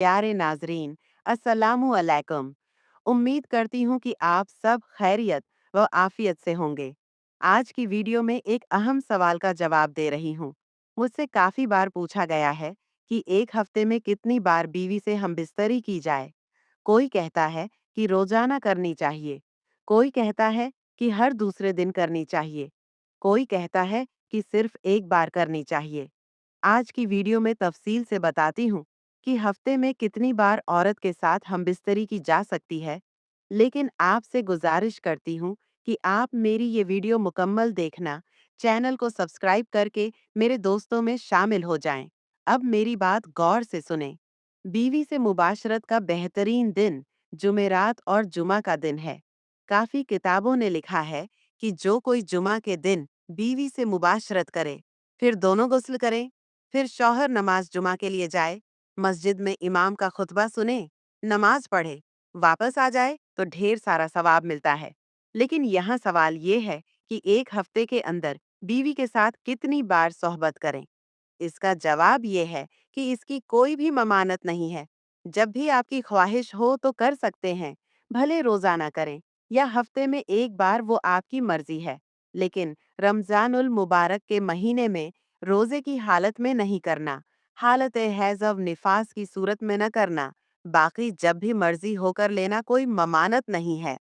प्यारे नाजरीन, अस्सलामु अलैकुम। उम्मीद करती हूँ कि आप सब खैरियत व आफियत से होंगे। आज की वीडियो में एक अहम सवाल का जवाब दे रही हूँ। मुझसे काफ़ी बार पूछा गया है कि एक हफ्ते में कितनी बार बीवी से हमबिस्तरी की जाए। कोई कहता है कि रोजाना करनी चाहिए, कोई कहता है कि हर दूसरे दिन करनी चाहिए, कोई कहता है कि सिर्फ एक बार करनी चाहिए। आज की वीडियो में तफसील से बताती हूँ कि हफ्ते में कितनी बार औरत के साथ हमबिस्तरी की जा सकती है। लेकिन आपसे गुजारिश करती हूँ कि आप मेरी ये वीडियो मुकम्मल देखना, चैनल को सब्सक्राइब करके मेरे दोस्तों में शामिल हो जाएं। अब मेरी बात गौर से सुनें। बीवी से मुबाशरत का बेहतरीन दिन जुमेरात और जुमा का दिन है। काफ़ी किताबों ने लिखा है कि जो कोई जुमा के दिन बीवी से मुबाशरत करे, फिर दोनों गुस्ल करें, फिर शौहर नमाज जुमा के लिए जाए, मस्जिद में इमाम का खुतबा सुने, नमाज पढ़े, वापस आ जाए तो ढेर सारा सवाब मिलता है। लेकिन यहाँ सवाल ये है कि एक हफ्ते के अंदर बीवी के साथ कितनी बार सोहबत करें। इसका जवाब ये है कि इसकी कोई भी ममानत नहीं है। जब भी आपकी ख्वाहिश हो तो कर सकते हैं, भले रोजाना करें या हफ्ते में एक बार, वो आपकी मर्जी है। लेकिन रमजानुल मुबारक के महीने में रोजे की हालत में नहीं करना, हालत हैज़ और निफास की सूरत में न करना। बाकी जब भी मर्जी होकर लेना कोई ममानत नहीं है।